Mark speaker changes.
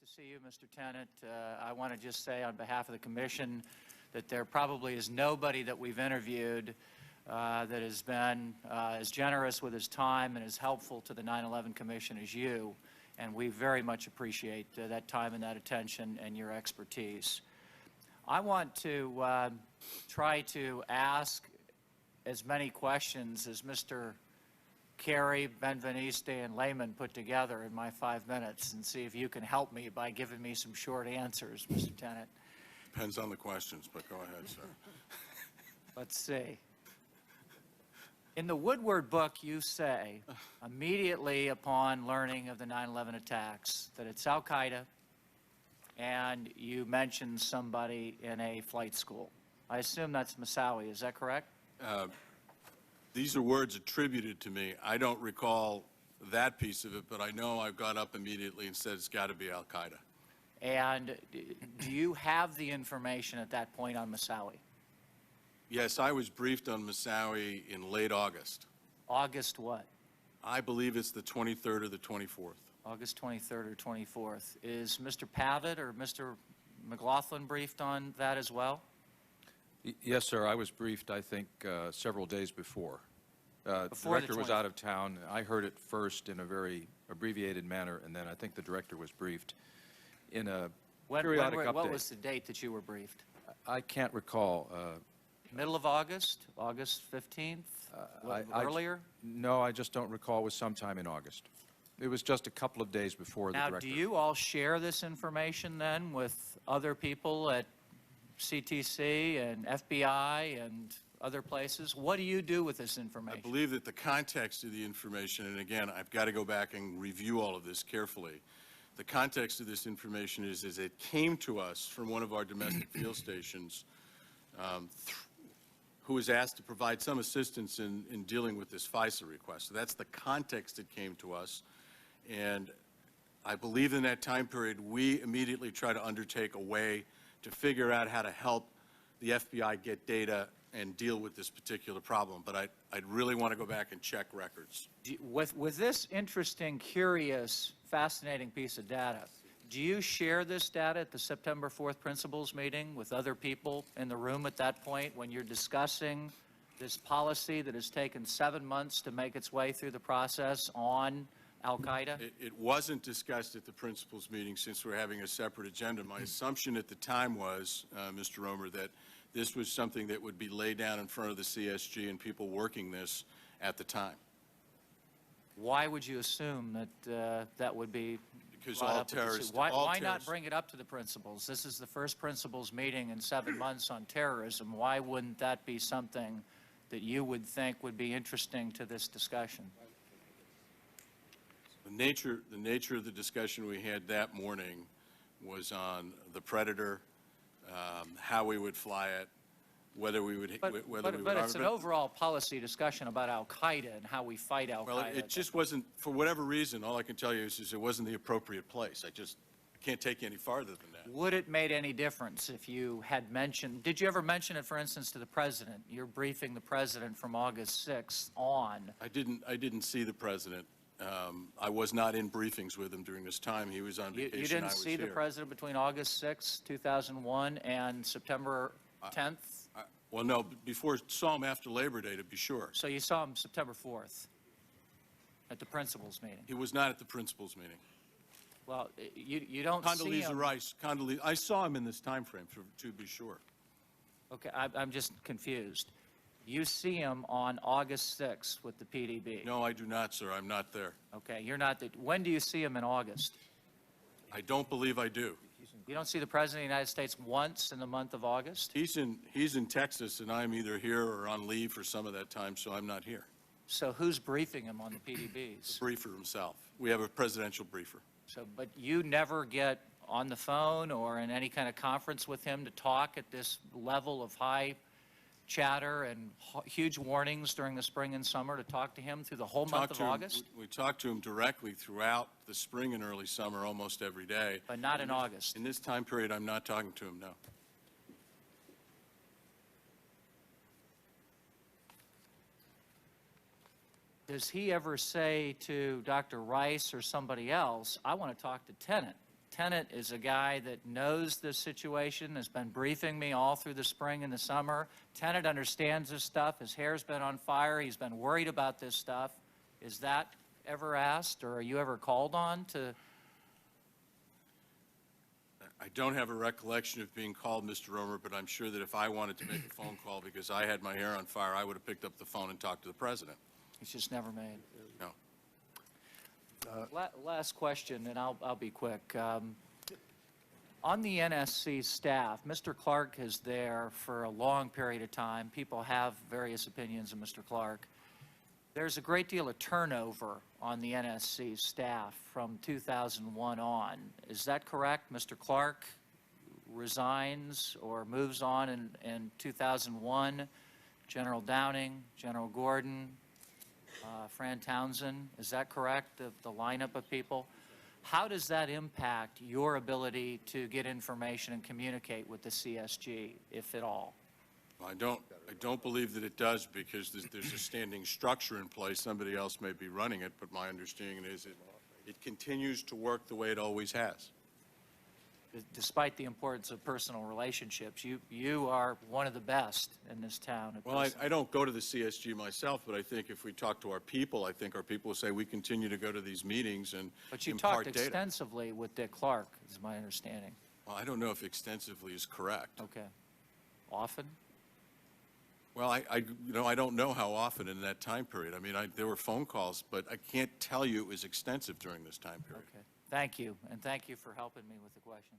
Speaker 1: Nice to see you, Mr. Tenet. I want to just say on behalf of the Commission that there probably is nobody that we've interviewed that has been as generous with his time and as helpful to the 9/11 Commission as you, and we very much appreciate that time and that attention and your expertise. I want to try to ask as many questions as Mr. Kerry, Benveniste, and Lehman put together in my 5 minutes and see if you can help me by giving me some short answers, Mr. Tenet.
Speaker 2: Depends on the questions, but go ahead, sir.
Speaker 1: Let's see. In the Woodward book, you say, immediately upon learning of the 9/11 attacks, that it's Al-Qaeda, and you mentioned somebody in a flight school. I assume that's Moussaoui. Is that correct?
Speaker 2: These are words attributed to me. I don't recall that piece of it, but I know I got up immediately and said it's got to be Al-Qaeda.
Speaker 1: And do you have the information at that point on Moussaoui?
Speaker 2: Yes, I was briefed on Moussaoui in late August.
Speaker 1: August what?
Speaker 2: I believe it's the 23rd or the 24th.
Speaker 1: August 23rd or 24th. Is Mr. Pavitt or Mr. McLaughlin briefed on that as well?
Speaker 3: Yes, sir. I was briefed, I think, several days before. The director was out of town. I heard it first in a very abbreviated manner, and then I think the director was briefed in a periodic update.
Speaker 1: What was the date that you were briefed?
Speaker 3: I can't recall.
Speaker 1: Middle of August? August 15th? Earlier?
Speaker 3: No, I just don't recall. It was sometime in August. It was just a couple of days before the director.
Speaker 1: Now, do you all share this information then with other people at CTC and FBI and other places? What do you do with this information?
Speaker 2: I believe that the context of the information, and again, I've got to go back and review all of this carefully. The context of this information is it came to us from one of our domestic field stations who was asked to provide some assistance in dealing with this FISA request. So that's the context it came to us. And I believe in that time period, we immediately tried to undertake a way to figure out how to help the FBI get data and deal with this particular problem. But I'd really want to go back and check records.
Speaker 1: With this interesting, curious, fascinating piece of data, do you share this data at the September 4th principals meeting with other people in the room at that point when you're discussing this policy that has taken 7 months to make its way through the process on Al-Qaeda?
Speaker 2: It wasn't discussed at the principals meeting since we're having a separate agenda. My assumption at the time was, Mr. Roemer, that this was something that would be laid down in front of the CSG and people working this at the time.
Speaker 1: Why would you assume that that would be
Speaker 2: because
Speaker 1: brought
Speaker 2: all
Speaker 1: up
Speaker 2: terrorists.
Speaker 1: Why not bring it up to the principals? This is the first principals meeting in 7 months on terrorism. Why wouldn't that be something that you would think would be interesting to this discussion?
Speaker 2: The nature of the discussion we had that morning was on the Predator, how we would fly it, whether we would.
Speaker 1: But it's an overall policy discussion about Al-Qaeda and how we fight Al-Qaeda.
Speaker 2: Well, it just wasn't, for whatever reason, all I can tell you is it wasn't the appropriate place. I can't take you any farther than that.
Speaker 1: Would it made any difference if you had mentioned, did you ever mention it, for instance, to the President? You're briefing the President from August 6th on.
Speaker 2: I didn't see the President. I was not in briefings with him during this time. He was on vacation.
Speaker 1: You didn't see the President between August 6th, 2001 and September 10th?
Speaker 2: Well, no, saw him after Labor Day, to be sure.
Speaker 1: So you saw him September 4th at the principals meeting?
Speaker 2: He was not at the principals meeting.
Speaker 1: Well, you don't see him.
Speaker 2: Condoleezza Rice, I saw him in this time frame, to be sure.
Speaker 1: Okay, I'm just confused. You see him on August 6th with the PDB?
Speaker 2: No, I do not, sir. I'm not there.
Speaker 1: Okay, you're not. When do you see him in August?
Speaker 2: I don't believe I do.
Speaker 1: You don't see the President of the United States once in the month of August?
Speaker 2: He's in Texas, and I'm either here or on leave for some of that time, so I'm not here.
Speaker 1: So who's briefing him on the PDBs?
Speaker 2: The briefer himself. We have a presidential briefer.
Speaker 1: So, but you never get on the phone or in any kind of conference with him to talk at this level of high chatter and huge warnings during the spring and summer, to talk to him through the whole month of August?
Speaker 2: We talked to him directly throughout the spring and early summer almost every day.
Speaker 1: But not in August?
Speaker 2: In this time period, I'm not talking to him, no.
Speaker 1: Does he ever say to Dr. Rice or somebody else, I want to talk to Tenet? Tenet is a guy that knows this situation, has been briefing me all through the spring and the summer. Tenet understands this stuff. His hair's been on fire. He's been worried about this stuff. Is that ever asked, or are you ever called on to?
Speaker 2: I don't have a recollection of being called, Mr. Roemer, but I'm sure that if I wanted to make a phone call because I had my hair on fire, I would have picked up the phone and talked to the president.
Speaker 1: It's just never made.
Speaker 2: No.
Speaker 1: Last question, and I'll be quick. On the NSC staff, Mr. Clark is there for a long period of time. People have various opinions of Mr. Clark. There's a great deal of turnover on the NSC staff from 2001 on. Is that correct? Mr. Clark resigns or moves on in 2001. General Downing, General Gordon, Fran Townsend, is that correct, the lineup of people? How does that impact your ability to get information and communicate with the CSG, if at all?
Speaker 2: I don't believe that it does, because there's a standing structure in place. Somebody else may be running it, but my understanding is it continues to work the way it always has.
Speaker 1: Despite the importance of personal relationships, you are one of the best in this town.
Speaker 2: Well, I don't go to the CSG myself, but I think if we talk to our people, I think our people will say we continue to go to these meetings and
Speaker 1: But you
Speaker 2: impart
Speaker 1: talked
Speaker 2: data.
Speaker 1: extensively with Dick Clark, is my understanding.
Speaker 2: Well, I don't know if extensively is correct.
Speaker 1: Okay. Often?
Speaker 2: Well, I don't know how often in that time period. I mean, there were phone calls, but I can't tell you it was extensive during this time period.
Speaker 1: Okay. Thank you, and thank you for helping me with the questions.